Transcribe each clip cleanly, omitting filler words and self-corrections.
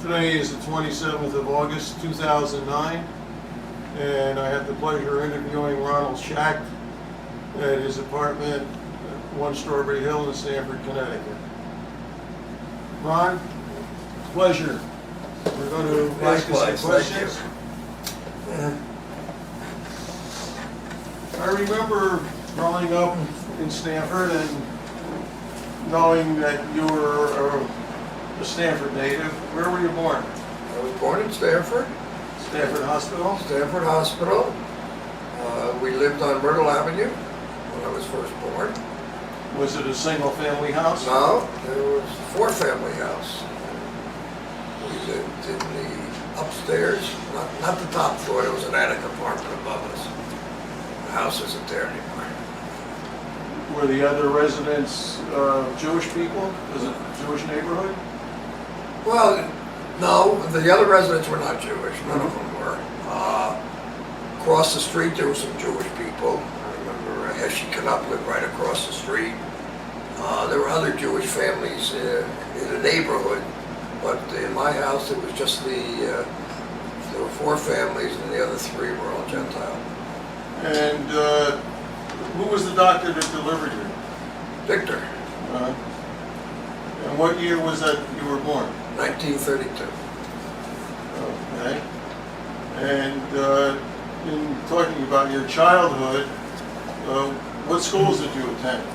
Today is the 27th of August, 2009, and I have the pleasure of interviewing Ronald Schacht at his apartment at 1 Strawberry Hill in Stamford, Connecticut. Ron, pleasure. We're going to ask you some questions. I remember growing up in Stamford and knowing that you were a Stamford native. Where were you born? I was born in Stamford. Stamford Hospital? Stamford Hospital. We lived on Myrtle Avenue when I was first born. Was it a single-family house? No, there was a 4-family house. We lived in the upstairs, not the top floor, there was an attic apartment above us. The house isn't there anymore. Were the other residents Jewish people? Was it a Jewish neighborhood? Well, no, the other residents were not Jewish, none of them were. Across the street there were some Jewish people. I remember Heshi Canup lived right across the street. There were other Jewish families in the neighborhood, but in my house it was just there were 4 families and the other 3 were all Gentile. And who was the doctor that delivered you? Victor, And what year was that you were born? 1932. Okay. And in talking about your childhood, what schools did you attend?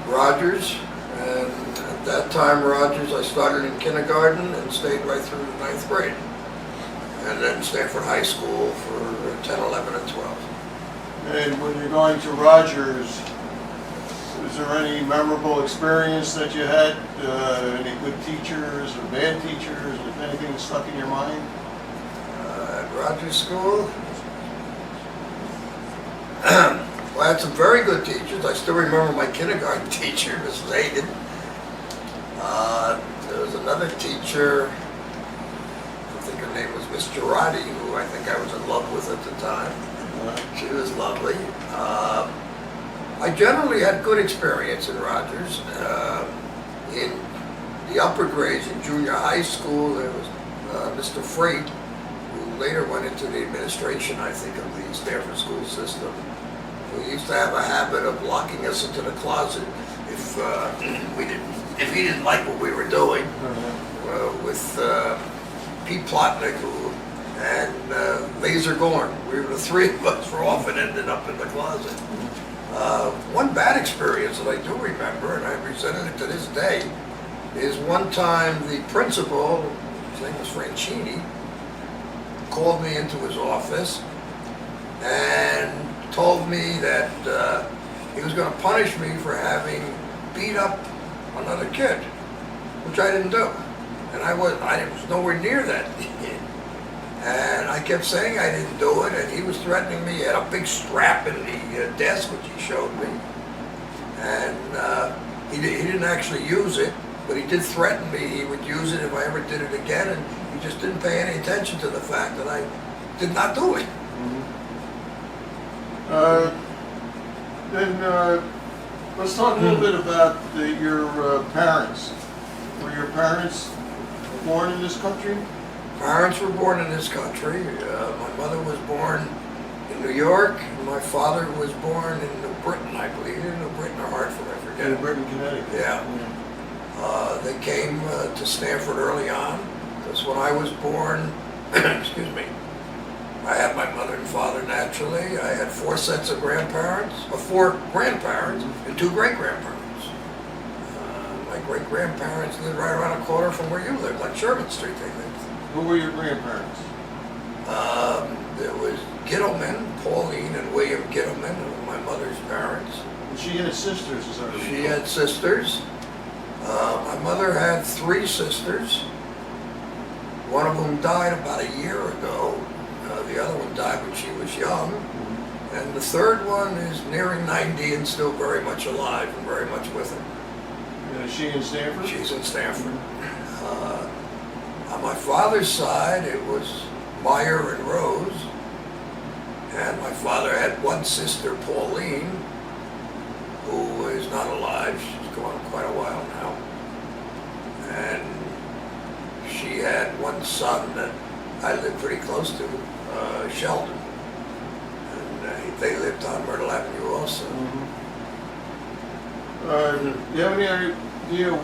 Rogers, and at that time Rogers I started in kindergarten and stayed right through the 9th grade. And then Stamford High School for 10, 11, and 12. And when you're going to Rogers, is there any memorable experience that you had? Any good teachers or bad teachers? If anything that stuck in your mind? At Rogers School, well, I had some very good teachers. I still remember my kindergarten teacher, Mrs. Hagan. There was another teacher, I think her name was Miss Girardi, who I think I was in love with at the time. She was lovely. I generally had good experience in Rogers. In the upper grades, in junior high school, there was Mr. Freight, who later went into the administration, I think, of the Stamford school system. We used to have a habit of locking us into the closet if he didn't like what we were doing. With Pete Plotnick and Laser Gorn. We were the 3 of us were often ended up in the closet. One bad experience that I do remember, and I resented it to this day, is one time the principal, his name was Francini, called me into his office and told me that he was going to punish me for having beat up another kid, which I didn't do. And I was nowhere near that. And I kept saying I didn't do it, and he was threatening me. He had a big strap in the desk, which he showed me. And he didn't actually use it, but he did threaten me he would use it if I ever did it again, and he just didn't pay any attention to the fact that I did not do it. Then let's talk a little bit about your parents. Were your parents born in this country? Parents were born in this country. My mother was born in New York, and my father was born in New Britain, I believe. Either New Britain or Hartford, I forget. New Britain, Connecticut. Yeah. They came to Stamford early on, because when I was born, excuse me, I had my mother and father naturally. I had 4 sets of grandparents, 4 grandparents, and 2 great-grandparents. My great-grandparents lived right around the corner from where you lived, on Sherman Street, they lived. Who were your grandparents? There was Gittleman, Pauline and William Gittleman, who were my mother's parents. And she had sisters, is that right? She had sisters. My mother had 3 sisters, one of whom died about a year ago. The other one died when she was young. And the 3rd one is nearing 90 and still very much alive and very much with her. Is she in Stamford? She's in Stamford. On my father's side, it was Meyer and Rose. And my father had 1 sister, Pauline, who is not alive. She's gone quite a while now. And she had one son that I lived pretty close to, Sheldon. And they lived on Myrtle Avenue also. Do you have any idea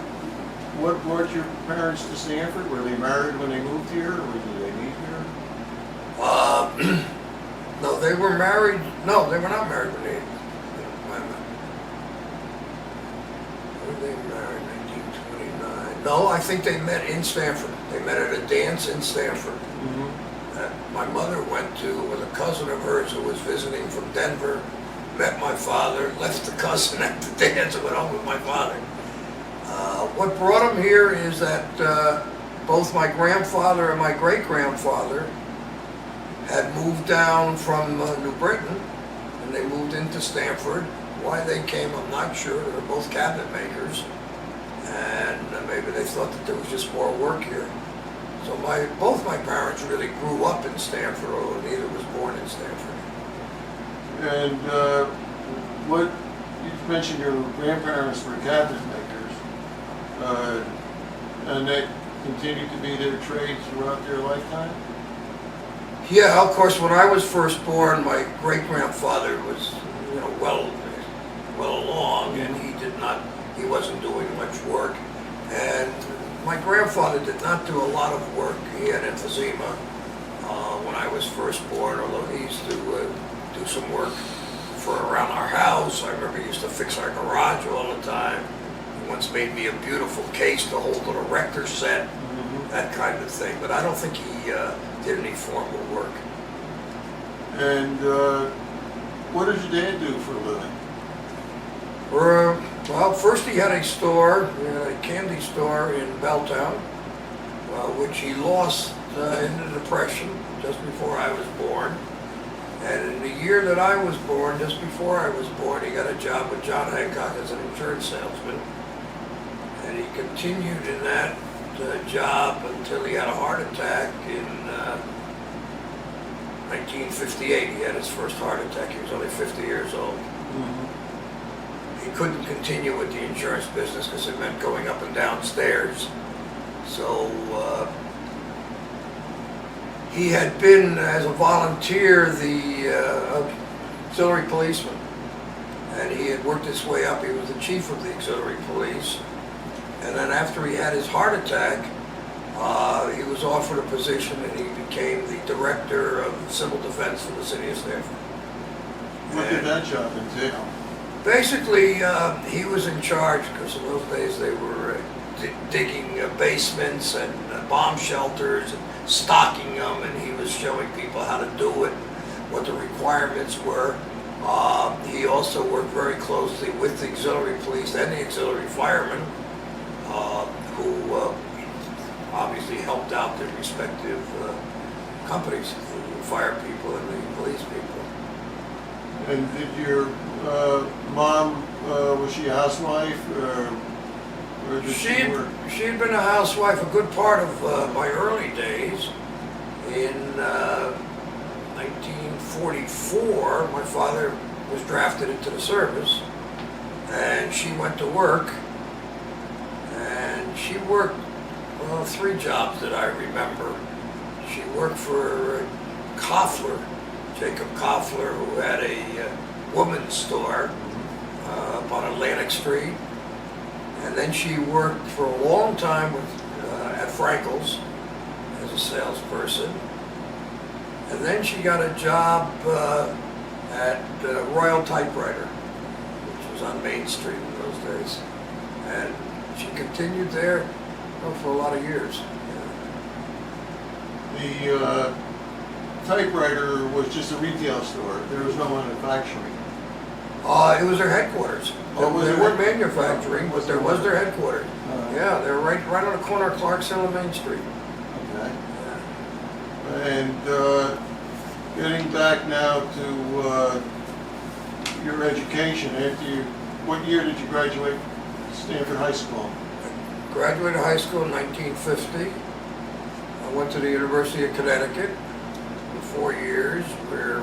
what brought your parents to Stanford? Were they married when they moved here, or did they meet here? No, they were married. No, they were not married when they. Were they married in 1929? No, I think they met in Stanford. They met at a dance in Stanford. That my mother went to with a cousin of hers who was visiting from Denver. Met my father, left the cousin at the dance, and went home with my father. What brought them here is that both my grandfather and my great-grandfather had moved down from New Britain, and they moved into Stanford. Why they came, I'm not sure. They're both cabinet makers, and maybe they thought that there was just more work here. So both my parents really grew up in Stanford, although neither was born in Stanford. And what you mentioned, your grandparents were cabinet makers, and they continued to be their trades throughout their lifetime? Yeah, of course, when I was first born, my great-grandfather was, well along, and he wasn't doing much work. And my grandfather did not do a lot of work. He had emphysema when I was first born, although he used to do some work for around our house. I remember he used to fix our garage all the time. He once made me a beautiful case to hold an erector set, that kind of thing. But I don't think he did any formal work. And what did your dad do for a living? Well, first he had a store, a candy store in Belltown, which he lost in the Depression just before I was born. And in the year that I was born, just before I was born, he got a job with John Hancock as an insurance salesman. And he continued in that job until he had a heart attack in 1958. He had his first heart attack. He was only 50 years old. He couldn't continue with the insurance business because it meant going up and down stairs. So he had been, as a volunteer, the auxiliary policeman. And he had worked his way up. He was the chief of the auxiliary police. And then after he had his heart attack, he was offered a position and he became the director of civil defense for the city of Stanford. What did that job entail? Basically, he was in charge, because in those days they were digging basements and bomb shelters and stocking them, and he was showing people how to do it, what the requirements were. He also worked very closely with the auxiliary police and the auxiliary firemen, who obviously helped out their respective companies, the fire people and the police people. And did your mom, was she a housewife, or did she work? She had been a housewife a good part of my early days. In 1944, my father was drafted into the service, and she went to work, and she worked, well, 3 jobs that I remember. She worked for Koffler, Jacob Koffler, who had a woman's store up on Atlantic Street. And then she worked for a long time at Frankel's as a salesperson. And then she got a job at Royal Typewriter, which was on Main Street in those days. And she continued there for a lot of years. The typewriter was just a retail store. There was no manufacturing. It was their headquarters. They weren't manufacturing, but there was their headquarters. Yeah, they were right on the corner of Clarks Hill and Main Street. Okay. And getting back now to your education, what year did you graduate Stanford High School? I graduated high school in 1950. I went to the University of Connecticut for 4 years, where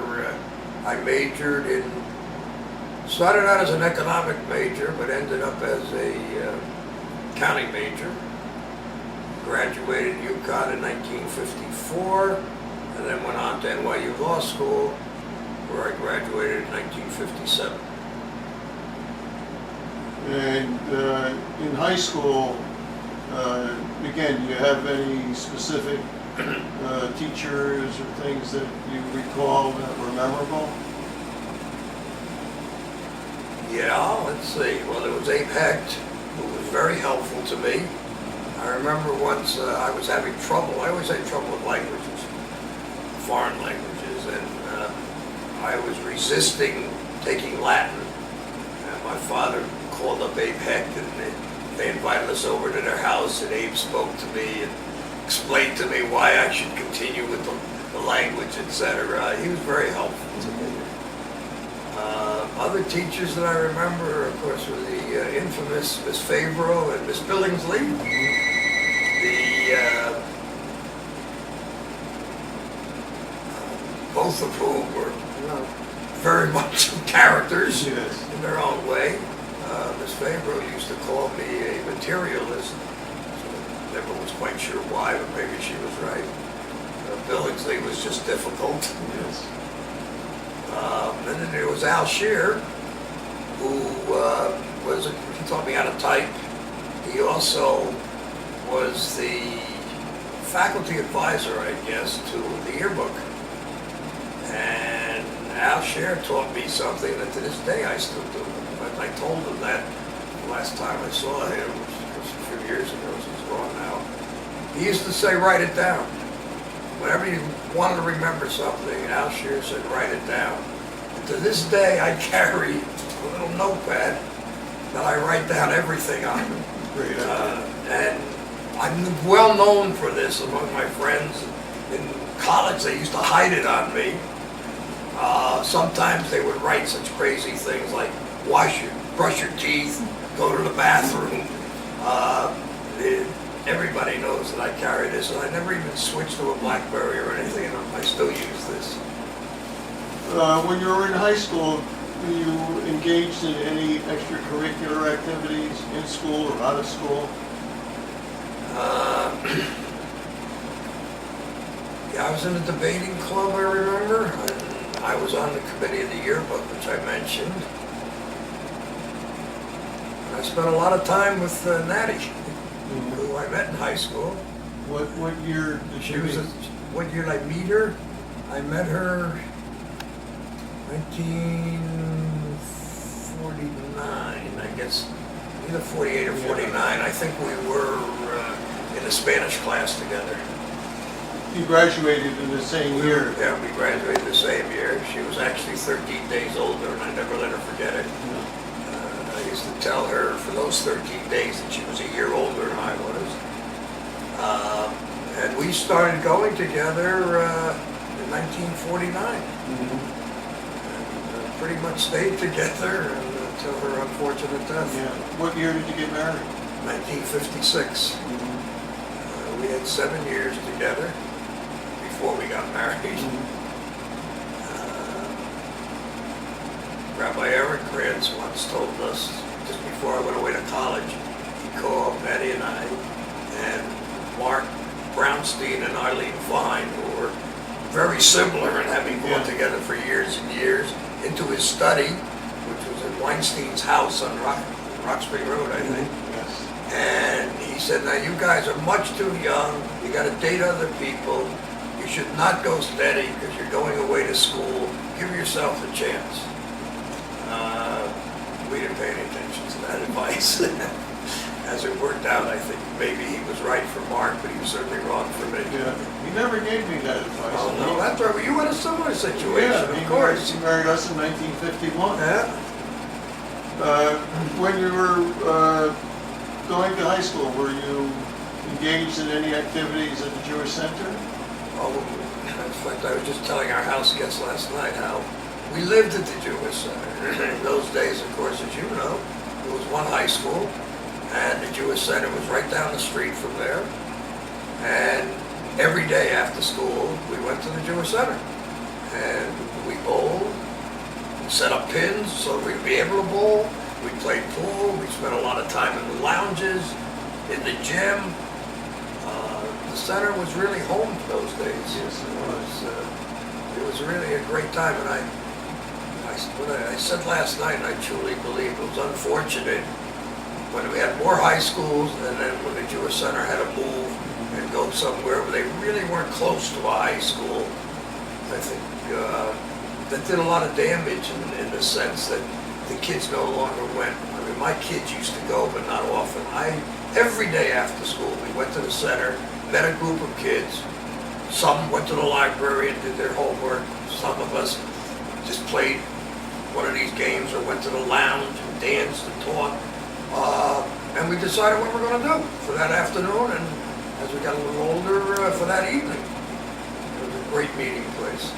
I majored in, started out as an economic major, but ended up as a accounting major. graduated UConn in 1954, and then went on to NYU Law School, where I graduated in 1957. And in high school, again, do you have any specific teachers or things that you recall that were memorable? Yeah, let's see. Well, there was Abe Hecht, who was very helpful to me. I remember once I was having trouble. I always had trouble with languages, foreign languages, and I was resisting taking Latin. And my father called up Abe Hecht, and they invited us over to their house, and Abe spoke to me and explained to me why I should continue with the language, etc. He was very helpful to me. Other teachers that I remember, of course, were the infamous Miss Favreau and Miss Billingsley. Both of whom were very much characters Yes. in their own way. Miss Favreau used to call me a materialist. Never was quite sure why, but maybe she was right. Billingsley was just difficult. Yes. And then there was Al Shear, who he taught me how to type. He also was the faculty advisor, I guess, to the yearbook. And Al Shear taught me something that to this day I still do. But I told him that the last time I saw him, which was a few years ago, so he's gone now. He used to say, write it down. Whenever you wanted to remember something, Al Shear said, write it down. And to this day, I carry a little notepad that I write down everything on. Great idea. And I'm well known for this among my friends. In college, they used to hide it on me. Sometimes they would write such crazy things like brush your teeth, go to the bathroom. Everybody knows that I carry this, and I never even switched to a BlackBerry or anything, and I still use this. When you were in high school, were you engaged in any extracurricular activities in school or out of school? Yeah, I was in a debating club, I remember. I was on the committee of the yearbook, which I mentioned. And I spent a lot of time with Natty, who I met in high school. What year did She you was, meet? what year did I meet her? I met her 1949, I guess, either 48 or 49. I think we were in a Spanish class together. You graduated in the same year. Yeah, we graduated the same year. She was actually 13 days older, and I never let her forget it. I used to tell her for those 13 days that she was a year older than I was. And we started going together in 1949. And pretty much stayed together until her unfortunate death. Yeah. What year did you get married? 1956. We had 7 years together before we got married. Rabbi Eric Grants once told us, just before I went away to college, he called Betty and I, and Mark Brownstein and Eileen Fine, who were very similar in having gone together for years and years, into his study, which was at Weinstein's house on Roxbury Road, I think. Yes. And he said, now you guys are much too young, you gotta date other people, you should not go steady because you're going away to school, give yourself a chance. We didn't pay any attention to that advice. As it worked out, I think maybe he was right for Mark, but he was certainly wrong for me. Yeah. He never gave me that advice. Oh, no, that's right, well, you had a similar situation, Yeah, of course. He married us in 1951. Yeah. When you were going to high school, were you engaged in any activities at the Jewish Center? Oh, in fact, I was just telling our house guests last night how we lived at the Jewish Center. In those days, of course, as you know, there was one high school, and the Jewish Center was right down the street from there. And every day after school, we went to the Jewish Center. And we bowled, set up pins so we'd be able to bowl. We played pool, we spent a lot of time in the lounges, in the gym. the center was really home those days. Yes, It was really a great time, and what I said last night, and I truly believe it was unfortunate when we had more high schools, and then when the Jewish Center had to move and go somewhere where they really weren't close to a high school. I think that did a lot of damage in the sense that the kids no longer went. I mean, my kids used to go, but not often. Every day after school, we went to the center, met a group of kids. Some went to the library and did their homework. Some of us just played one of these games or went to the lounge and danced and talked. And we decided what we're going to do for that afternoon, and as we got a little older, for that evening. It was a great meeting place.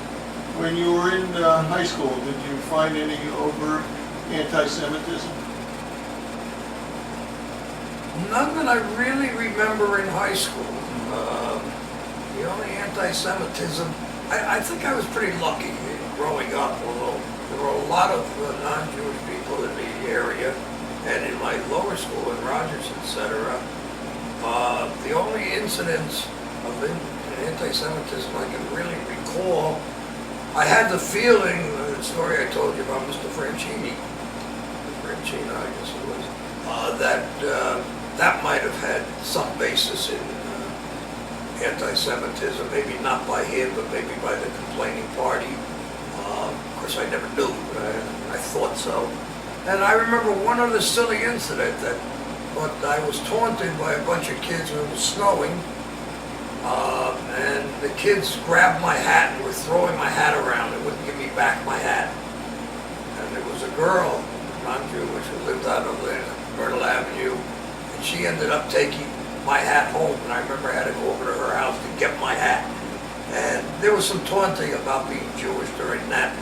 When you were in high school, did you find any overt anti-Semitism? None that I really remember in high school. The only anti-Semitism, I think I was pretty lucky growing up, although there were a lot of non-Jewish people in the area, and in my lower school in Rogers, etc. The only incidents of anti-Semitism I can really recall, I had the feeling, the story I told you about Mr. Franchini, I guess it was, that might have had some basis in anti-Semitism, maybe not by him, but maybe by the complaining party. Of course, I never knew, but I thought so. And I remember one other silly incident but I was taunted by a bunch of kids when it was snowing, and the kids grabbed my hat and were throwing my hat around and wouldn't give me back my hat. And there was a girl, non-Jewish, who lived out on Myrtle Avenue, and she ended up taking my hat home, and I remember I had to go over to her house to get my hat. And there was some taunting about being Jewish during that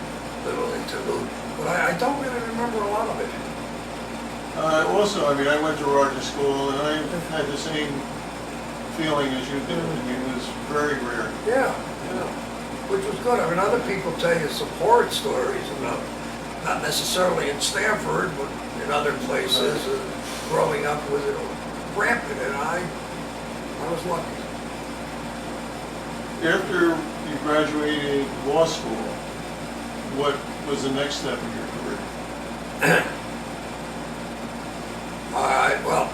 little interlude, but I don't really remember a lot of it. Also, I mean, I went to Rogers School, and I had the same feeling as you did. I mean, it was very rare. Yeah, which was good. I mean, other people tell you some horrid stories about, not necessarily in Stanford, but in other places, growing up with it rampant, and I was lucky. After you graduated law school, what was the next step in your career? Well,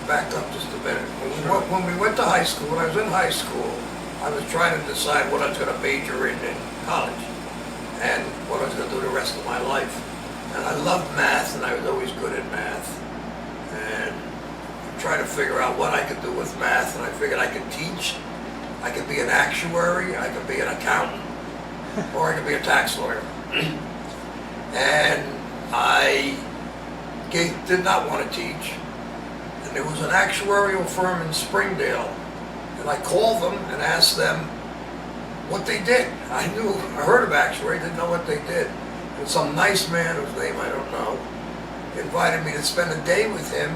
back up just a minute. When we went to high school, when I was in high school, I was trying to decide what I was going to major in college and what I was going to do the rest of my life. And I loved math, and I was always good at math. And trying to figure out what I could do with math, and I figured I could teach, I could be an actuary, I could be an accountant, or I could be a tax lawyer. And I did not want to teach. And there was an actuarial firm in Springdale, and I called them and asked them what they did. I heard of actuary, didn't know what they did. And some nice man, whose name I don't know, invited me to spend a day with him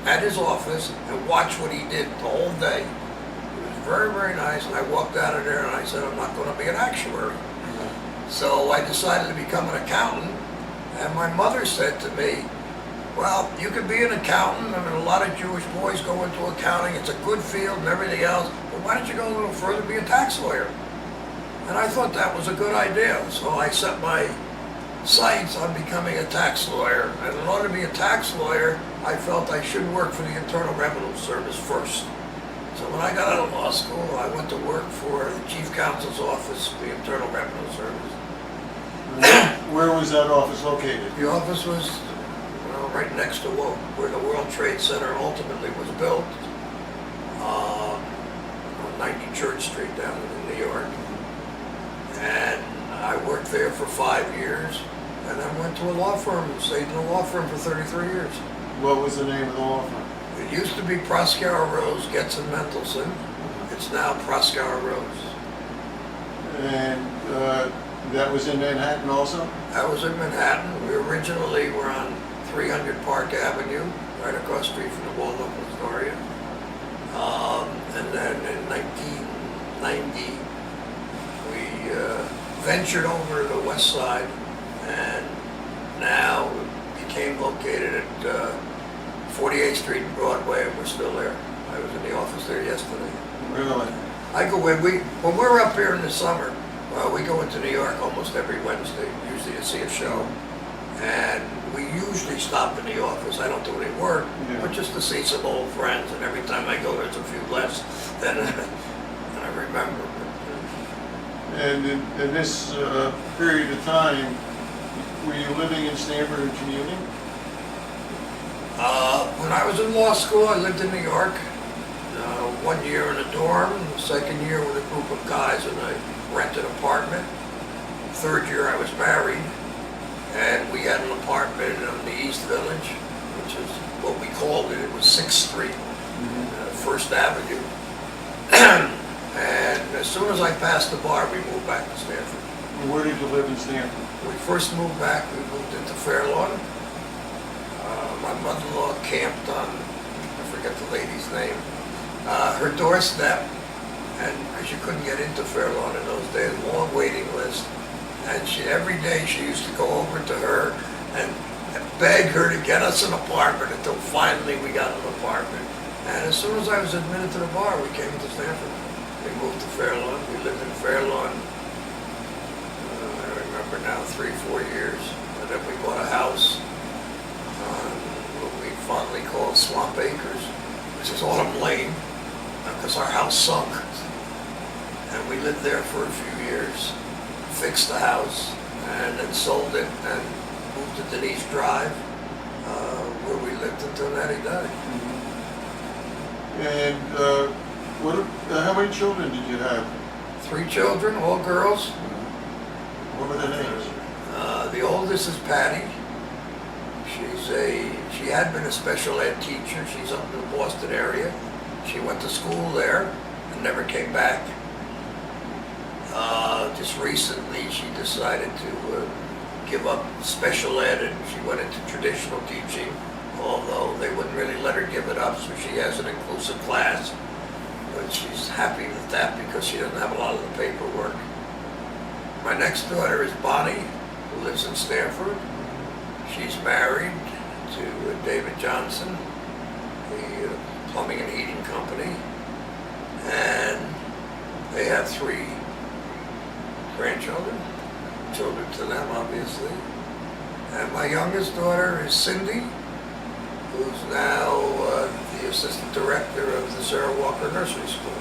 at his office and watch what he did the whole day. It was very, very nice, and I walked out of there and I said, I'm not going to be an actuary. So I decided to become an accountant, and my mother said to me, well, you could be an accountant. I mean, a lot of Jewish boys go into accounting. It's a good field and everything else, but why don't you go a little further and be a tax lawyer? And I thought that was a good idea, so I set my sights on becoming a tax lawyer. And in order to be a tax lawyer, I felt I should work for the Internal Revenue Service first. So when I got out of law school, I went to work for the Chief Counsel's office, the Internal Revenue Service. Where was that office located? The office was right next to where the World Trade Center ultimately was built, on 90 Church Street down in New York. And I worked there for 5 years, and then went to a law firm and stayed in a law firm for 33 years. What was the name of the law firm? It used to be Proskauer Rose, Getz and Mendelson. It's now Proskauer Rose. And that was in Manhattan also? That was in Manhattan. We originally were on 300 Park Avenue, right across the street from the Waldorf Astoria. And then in 1990, we ventured over to the west side, and now became located at 48th Street and Broadway, and we're still there. I was in the office there yesterday. Really? I go when we're up here in the summer, we go into New York almost every Wednesday, usually to see a show. And we usually stop in the office. I don't do any work, Yeah. but just to see some old friends. And every time I go, there's a few less than I remember. And in this period of time, were you living in Stamford and commuting? When I was in law school, I lived in New York. 1 year in a dorm, the second year with a group of guys in a rented apartment. Third year I was married, and we had an apartment in the East Village, which is what we called it. It was 6th Street, First Avenue. And as soon as I passed the bar, we moved back to Stamford. Where did you live in Stamford? When we first moved back, we moved into Fairlawn. My mother-in-law camped on, I forget the lady's name, her doorstep, and because you couldn't get into Fairlawn in those days, long waiting list. And every day she used to go over to her and beg her to get us an apartment until finally we got an apartment. And as soon as I was admitted to the bar, we came to Stamford. We moved to Fairlawn. We lived in Fairlawn, I remember now, 3-4 years. And then we bought a house on what we fondly call Swamp Acres, which is Autumn Lane, because our house sunk. And we lived there for a few years, fixed the house, and then sold it and moved to Denise Drive, where we lived until Natty died. And how many children did you have? 3 children, all girls. What were their names? The oldest is Patty. She had been a special ed teacher. She's up in the Boston area. She went to school there and never came back. Just recently, she decided to give up special ed, and she went into traditional teaching, although they wouldn't really let her give it up, so she has an inclusive class. But she's happy with that because she doesn't have a lot of the paperwork. My next daughter is Bonnie, who lives in Stamford. She's married to David Johnson, the plumbing and heating company, and they have 3 grandchildren, children to them, obviously. And my youngest daughter is Cindy, who's now the assistant director of the Sarah Walker Nursery School.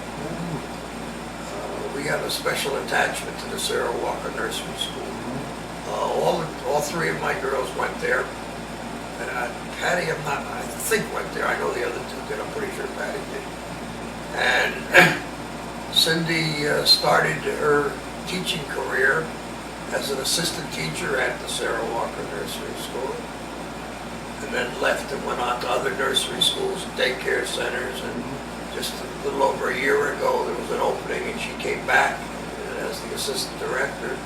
We have a special attachment to the Sarah Walker Nursery School. All 3 of my girls went there. Patty, I think went there. I know the other 2 did. I'm pretty sure Patty did. And Cindy started her teaching career as an assistant teacher at the Sarah Walker Nursery School, and then left and went on to other nursery schools, daycare centers, and just a little over a year ago there was an opening and she came back as the assistant director.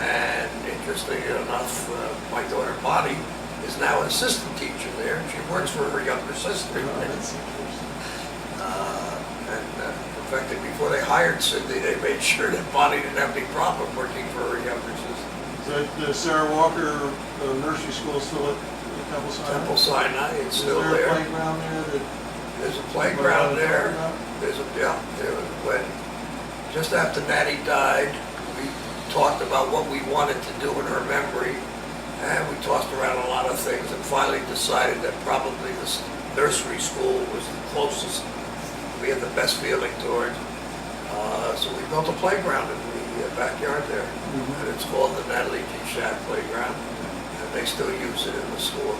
And interestingly enough, my daughter Bonnie is now an assistant teacher there, and she works for her younger sister. In fact, before they hired Cindy, they made sure that Bonnie didn't have any problem working for her younger sister. So the Sarah Walker Nursery School is still at Temple Sinai? Temple Sinai, it's still Is there there. a playground there? There's a playground there. There was when, just after Natty died, we talked about what we wanted to do in her memory, and we tossed around a lot of things and finally decided that probably this nursery school was the closest we had the best feeling towards. So we built a playground in the backyard there, and it's called the Natalie G. Schacht Playground, and they still use it in the school.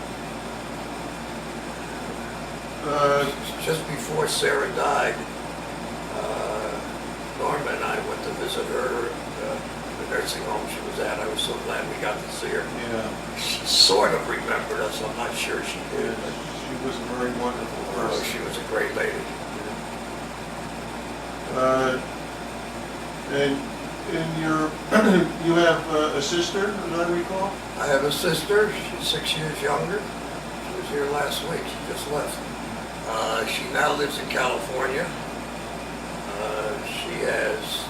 Just before Sarah died, Norma and I went to visit her at the nursing home she was at. I was so glad we got to see her. Yeah. She sort of remembered us. I'm not sure she did. She was a very wonderful Oh, person. she was a great lady. And you have a sister, as I recall? I have a sister. She's 6 years younger. She was here last week. She just left. She now lives in California. She has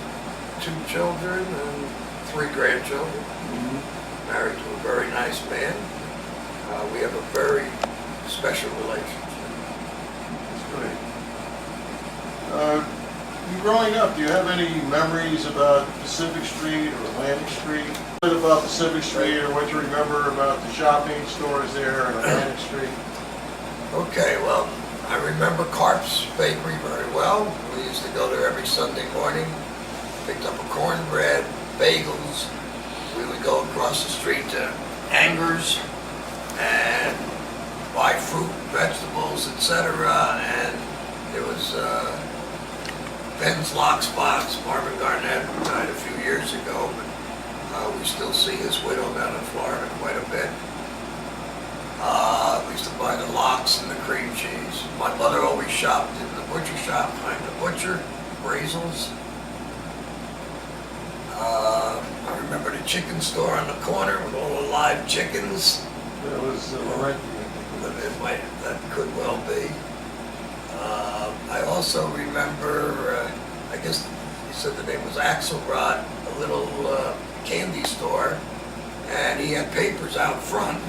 2 children and 3 grandchildren. Married to a very nice man. We have a very special relationship. That's great. Growing up, do you have any memories about Pacific Street or Atlantic Street? What about Pacific Street, or what you remember about the shopping stores there on Atlantic Street? Okay, well, I remember Carp's Bakery very well. We used to go there every Sunday morning, picked up a cornbread, bagels. We would go across the street to Anger's and buy fruit, vegetables, etc. And there was Ben's Lock Spots. Marvin Garnett died a few years ago, but we still see his widow down in Florida quite a bit. We used to buy the lox and the cream cheese. My mother always shopped in the butcher shop behind the butcher, Brazel's. I remember the chicken store on the corner with all the live chickens. That was right. That could well be. I also remember, I guess he said the name was Axelrod, a little candy store, and he had papers out front.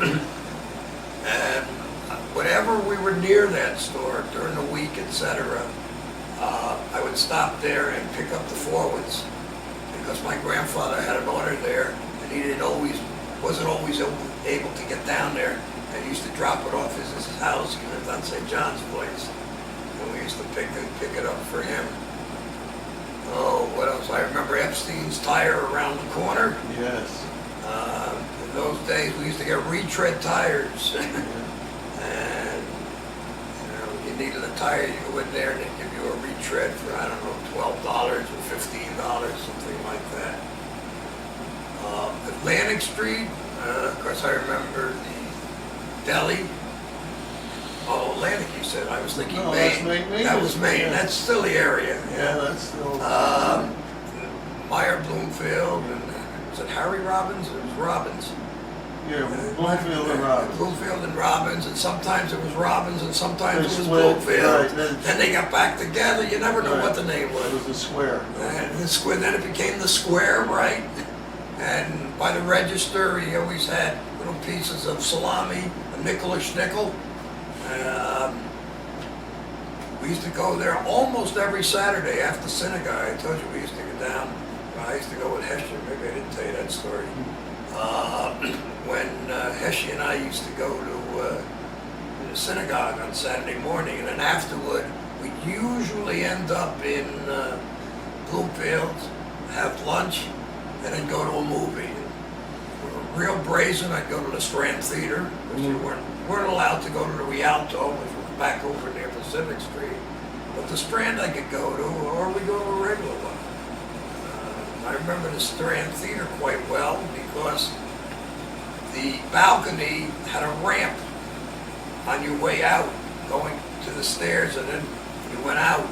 And whenever we were near that store during the week, etc., I would stop there and pick up the forwards because my grandfather had an order there, and he wasn't always able to get down there. And he used to drop it off at his house. He lived on St. John's Place, and we used to pick it up for him. Oh, what else? I remember Epstein's Tire around the corner. Yes. In those days, we used to get retread tires. And, you needed a tire, you go in there and they'd give you a retread for, I don't know, $12 or $15, something like that. Atlantic Street, of course I remember the deli. Oh, Atlantic, you said. I was thinking No, Maine. that's Maine. That was Maine. Yeah. That's still the area. Yeah, that's still. Meyer Bloomfield, and was it Harry Robbins? It was Robbins. Yeah, Bloomfield and Robbins. Bloomfield and Robbins, and sometimes it was Robbins, and sometimes They it was split, Bloomfield. right, then they got back together. You never know Right. what the name It was. was the square. And the square, then it became the square, right? And by the register, he always had little pieces of salami, a nickel or schnickel. We used to go there almost every Saturday after synagogue. I told you we used to go down. I used to go with Heshe. Maybe I didn't tell you that story. When Heshe and I used to go to the synagogue on Saturday morning, and then afterward, we'd usually end up in Bloomfield, have lunch, and then go to a movie. We were real brazen. I'd go to the Strand Theater, because we weren't allowed to go to the Rialto, which was back over near Pacific Street. But the Strand I could go to, or we go to a regular one. I remember the Strand Theater quite well because the balcony had a ramp on your way out, going to the stairs, and then you went out.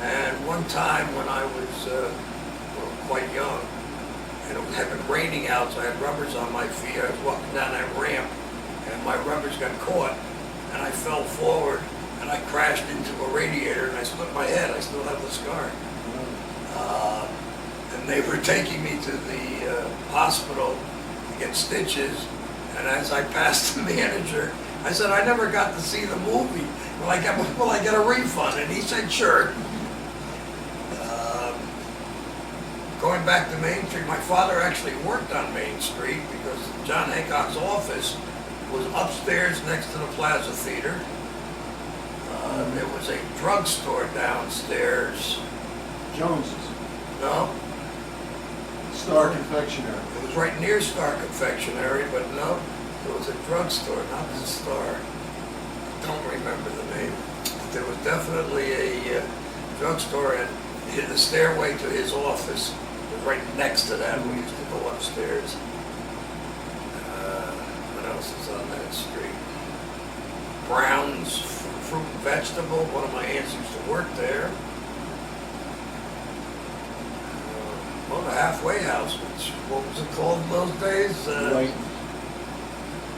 And one time when I was quite young, and it had been raining out, so I had rubbers on my feet. I was walking down that ramp, and my rubbers got caught, and I fell forward, and I crashed into a radiator, and I split my head. I still have the scar. And they were taking me to the hospital to get stitches, and as I passed the manager, I said, I never got to see the movie. Will I get a refund? And he said, sure. Going back to Main Street, my father actually worked on Main Street because John Hancock's office was upstairs next to the Plaza Theater. There was a drugstore downstairs. Jones's. No, Star Confectionery. it was right near Star Confectionery, but no, there was a drugstore, not the Star. Don't remember the name. But there was definitely a drugstore, and the stairway to his office was right next to that. We used to go upstairs. What else is on that street? Brown's Fruit and Vegetable. One of my aunts used to work there. Well, the Halfway House, which, what was it called in those days?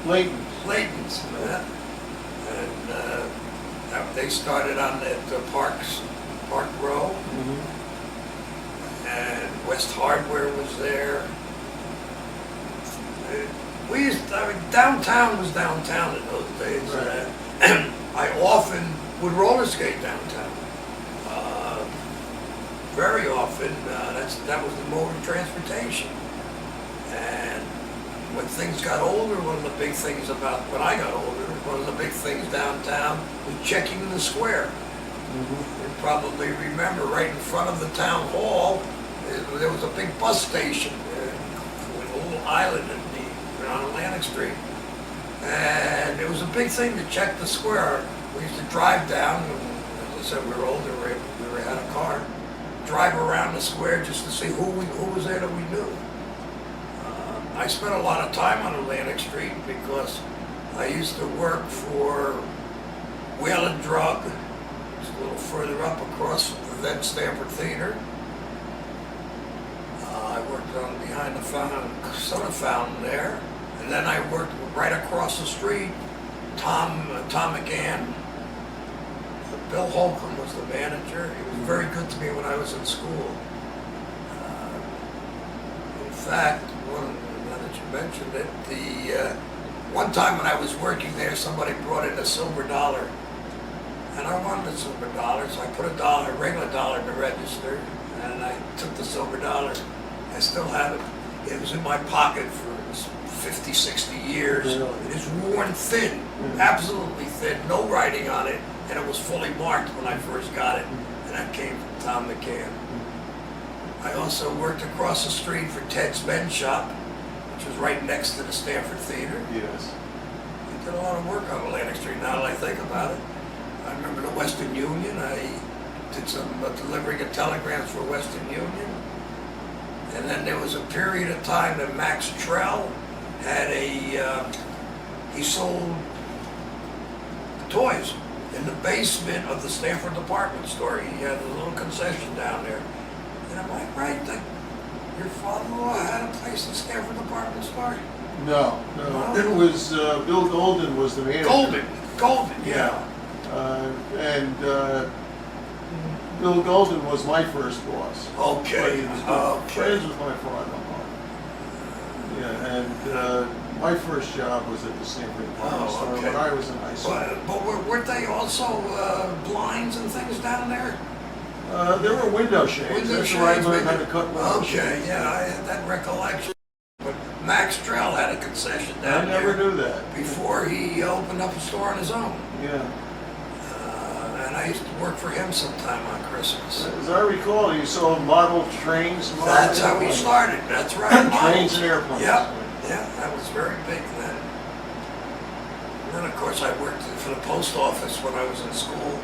Layton's. Yeah. And they started on that Park Row. And West Hardware was there. Downtown was downtown in those days. Right. I often would roller skate downtown. very often, that was the mode of transportation. And when things got older, one of the big things when I got older, one of the big things downtown was checking the square. You probably remember right in front of the town hall, there was a big bus station with a little island on Atlantic Street. And it was a big thing to check the square. We used to drive down, as I said, we were older, we had a car, drive around the square just to see who was there that we knew. I spent a lot of time on Atlantic Street because I used to work for Whale and Drug, just a little further up across the then Stanford Theater. I worked behind the soda fountain there, and then I worked right across the street. Tom McGann, Bill Holcomb was the manager. He was very good to me when I was in school. In fact, now that you mentioned it, one time when I was working there, somebody brought in a silver dollar, and I wanted a silver dollar, so I put a regular dollar in the register, and I took the silver dollar. I still have it. It was in my pocket for 50, 60 years. Really? It is worn thin, absolutely thin, no writing on it, and it was fully marked when I first got it, and that came from Tom McCann. I also worked across the street for Ted's Men's Shop, which was right next to the Stanford Theater. Yes. We did a lot of work on Atlantic Street now that I think about it. I remember the Western Union. I did some delivering of telegrams for Western Union. And then there was a period of time that Max Trell had he sold toys in the basement of the Stanford department store. He had a little concession down there. And I'm like, right, your father-in-law had a place in Stanford department store? No. It was, Bill Golden was the manager. Golden, yeah. And Bill Golden was my first boss. Okay, He was okay. friends with my father-in-law. Yeah, and my first job was at the Stanford department store okay. when I was in high school. But weren't they also blinds and things down there? There were window shades. That's where I learned how to cut window shades. Okay, yeah, I had that recollection. But Max Trell had a concession down there. I never knew that. Before he opened up a store on his own. Yeah. And I used to work for him sometime on Christmas. As I recall, you sold model trains. That's how we started, that's right. Trains and airplanes. Yep, yeah, that was very big then. And then, of course, I worked for the post office when I was in school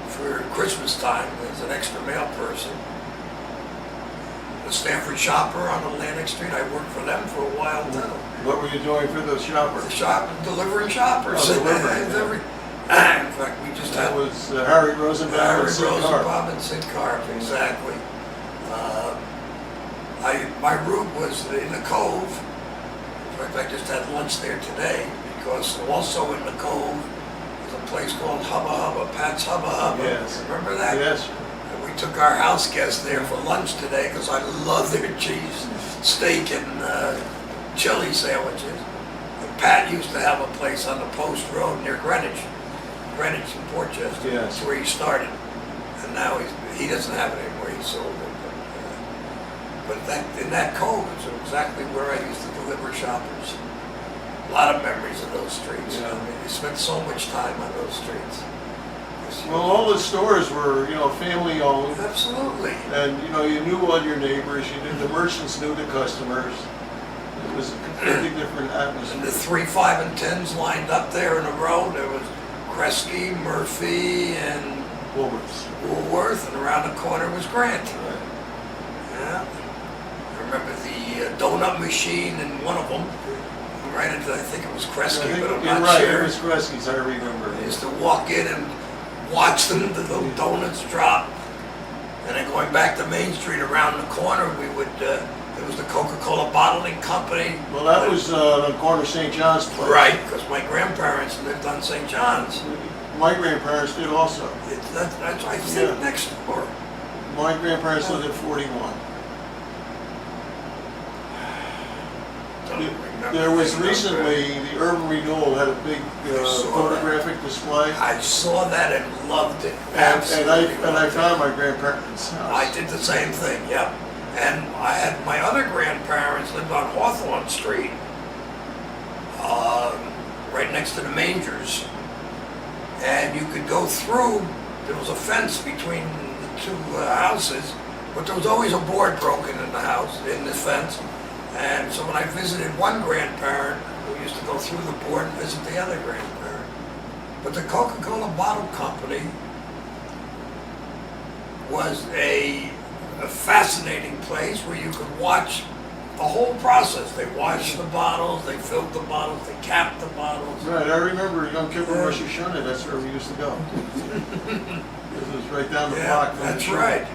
for Christmas time as an extra mail person. The Stanford Shopper on Atlantic Street, I worked for them for a while too. What were you doing for the shopper? Delivering shoppers. Oh, delivering. In fact, we just That had was Harry Rosenbaum and Sid Karp. Rosenbaum and Sid Karp, exactly. My route was in the Cove. In fact, I just had lunch there today because also in the Cove is a place called Hubba Hubba, Pat's Hubba Hubba. Yes. Remember that? Yes. And we took our house guests there for lunch today because I love their cheese steak and chili sandwiches. And Pat used to have a place on the Post Road near Greenwich in Portchester. Yes. That's where he started. And now he doesn't have it anymore. He sold it. But in that cove is exactly where I used to deliver shoppers. A lot of memories of those streets. Yeah. I mean, we spent so much time on those streets. Well, all the stores were, family owned. Absolutely. And, you knew all your neighbors. The merchants knew the customers. It was a completely different And atmosphere. the 3, 5, and 10s lined up there in a row. There was Kresge, Murphy, and Woolworth, and around the corner was Grant. Right. Yeah. I remember the donut machine in one of them. Right into, I think it was Kresge, but I'm You're not right, sure. it was Kresge's, I remember. I used to walk in and watch the donuts drop. And then going back to Main Street around the corner, there was the Coca-Cola bottling company. Well, that was on the corner of St. John's Place. Right, because my grandparents lived on St. John's. My grandparents did also. That's I think next door. My grandparents lived at 41. There was recently, the Urban Renewal had a big photographic display. I saw that and loved it. And Absolutely. I found my grandparents' house. I did the same thing, yeah. And I had my other grandparents lived on Hawthorne Street, right next to the Mangers. And you could go through, there was a fence between the two houses, but there was always a board broken in the house, in the fence. And so when I visited one grandparent, we used to go through the board and visit the other grandparent. But the Coca-Cola Bottle Company was a fascinating place where you could watch the whole process. They washed the bottles, they filled the bottles, they capped the bottles. Right, I remember Yom Kippur Rosh Hashanah, that's where we used to go. It was right down the block. Yeah, that's right.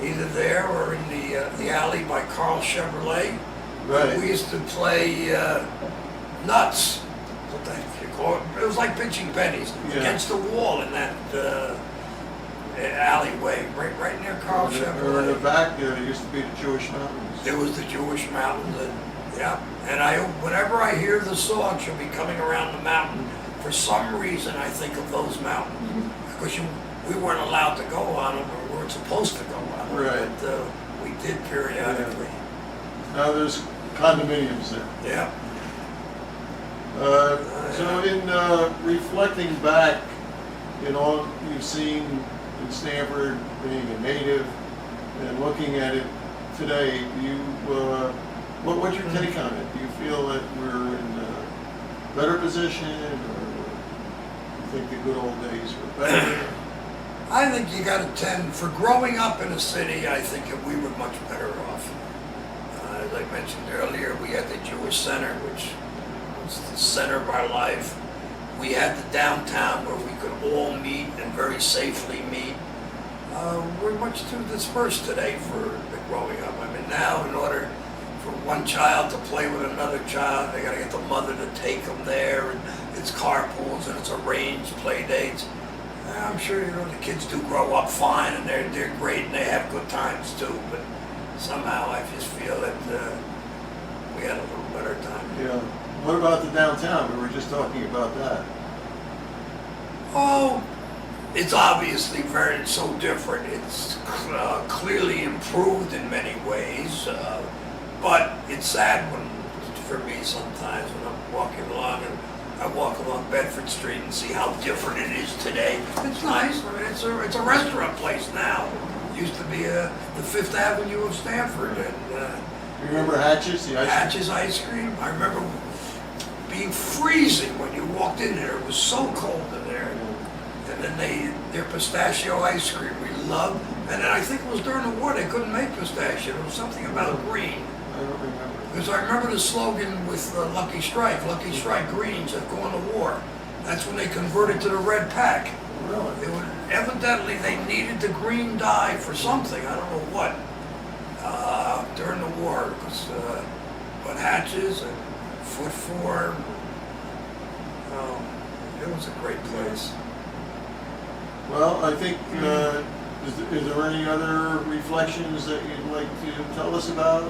Either there or in the alley by Carl Chevrolet. Right. We used to play nuts. What the heck you call it? It was like pitching pennies against the wall in that alleyway, right near Carl Chevrolet. Or in the back there, there used to be the Jewish mountains. There was the Jewish mountains, and whenever I hear the song, she'll be coming around the mountain. For some reason, I think of those mountains because we weren't allowed to go on them, or we weren't supposed to go on them. Right. But we did periodically. Now there's condominiums there. Yeah. So in reflecting back in all you've seen in Stanford, being a native, and looking at it today, do you, what's your take on it? Do you feel that we're in a better position, or do you think the good old days were better? I think you got to tend, for growing up in a city, I think that we were much better off. As I mentioned earlier, we had the Jewish Center, which was the center of our life. We had the downtown where we could all meet and very safely meet. We're much too dispersed today for the growing up. I mean, now in order for one child to play with another child, they got to get the mother to take them there, and it's carpools and it's arranged play dates. I'm sure the kids do grow up fine and they're great and they have good times too, but somehow I just feel that we had a little better time. Yeah. What about the downtown? We were just talking about that. Oh, it's obviously so different. It's clearly improved in many ways, but it's sad for me sometimes when I'm walking along and I walk along Bedford Street and see how different it is today. It's nice. I mean, it's a restaurant place now. It used to be the Fifth Avenue of Stanford. And You remember Hatches, the ice cream? Hatches ice cream. I remember being freezing when you walked in there. It was so cold in there. And then their pistachio ice cream we loved. And then I think it was during the war they couldn't make pistachio. There was something about green. I don't remember. Because I remember the slogan with Lucky Strike greens that go in the war. That's when they converted to the red pack. Really? Evidently they needed the green dye for something, I don't know what, during the war. But Hatches and Foot Four, it was a great place. Well, I think, is there any other reflections that you'd like to tell us about?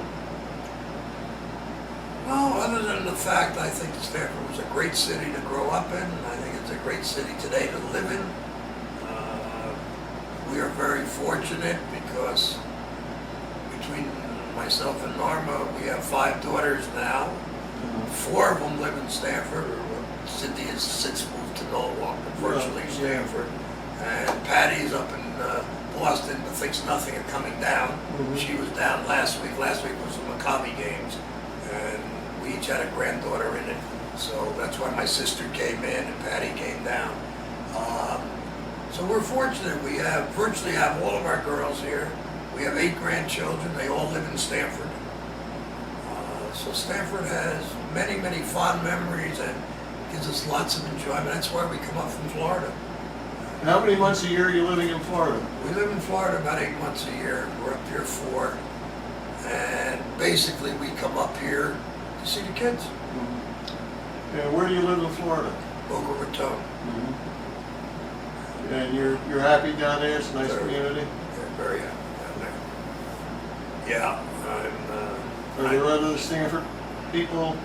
No, other than the fact I think Stanford was a great city to grow up in. I think it's a great city today to live in. We are very fortunate because between myself and Norma, we have 5 daughters now. 4 of them live in Stanford. Cindy has since moved to Norwalk, but virtually Stanford. And Patty's up in Boston, but thinks nothing of coming down. Mm-hmm. She was down last week. Last week was the Maccabi games, and we each had a granddaughter in it. So that's why my sister came in and Patty came down. So we're fortunate. We virtually have all of our girls here. We have 8 grandchildren. They all live in Stanford. So Stanford has many, many fond memories and gives us lots of enjoyment. That's why we come up from Florida. How many months a year are you living in Florida? We live in Florida about 8 months a year. We're up here 4. And basically we come up here to see the kids. Mm-hmm. And where do you live in Florida? Boca Raton. Mm-hmm. And you're happy down there? It's a nice community? They're very happy down there. Yeah, Are there other Stanford people?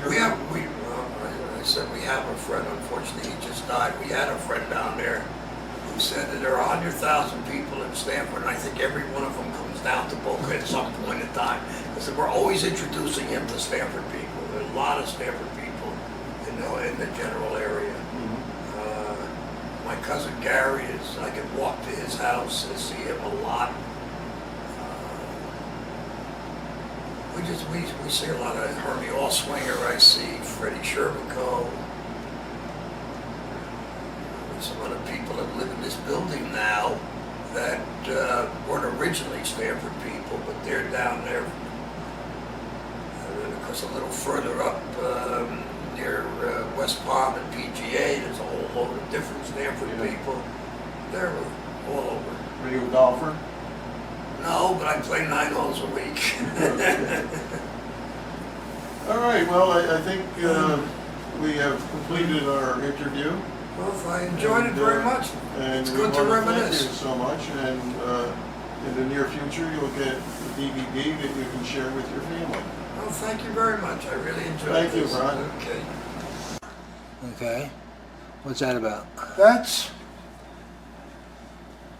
I said we have a friend, unfortunately he just died. We had a friend down there who said that there are 100,000 people in Stanford, and I think every one of them comes down to Boca at some point in time. Because we're always introducing him to Stanford people. There are a lot of Stanford people in the general area. My cousin Gary I can walk to his house and see him a lot. We see a lot of Hermie Allswinger, I see Freddie Sherbico. Some other people that live in this building now that weren't originally Stanford people, but they're down there. And of course, a little further up near West Palm and PGA, there's a whole load of different Stanford people. They're all over. Are you a golfer? No, but I play 9 holes a week. All right, well, I think we have completed our interview. Well, I enjoyed it very much. And It's good to reminisce. Thank you so much, and in the near future, you'll get the DVD that you can share with your family. Well, thank you very much. I really enjoyed Thank you, this. Ron. Okay. Okay. What's that about?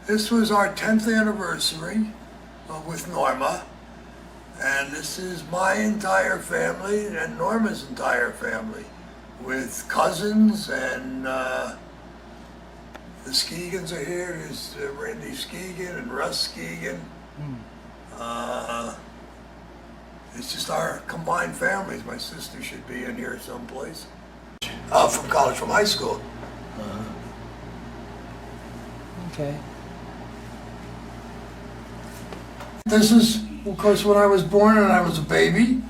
This was our 10th anniversary with Norma, and this is my entire family and Norma's entire family, with cousins, and the Skegans are here. There's Randy Skegan and Russ Skegan. It's just our combined families. My sister should be in here someplace. From college, from high school. Okay. This is, of course, when I was born and I was a baby.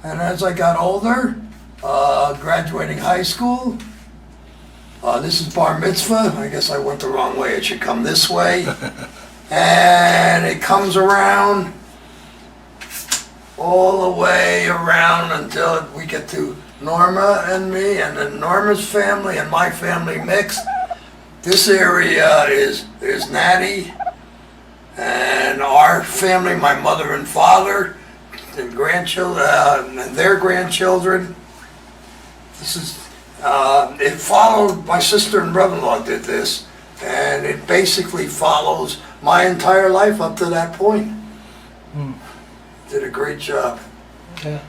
And as I got older, graduating high school, this is bar mitzvah. I guess I went the wrong way. It should come this way. And it comes around all the way around until we get to Norma and me, and then Norma's family and my family mixed. This area is Natty and our family, my mother and father, and grandchildren, and their grandchildren. This is, it followed, my sister and brother-in-law did this, and it basically follows my entire life up to that point. Did a great job. Okay.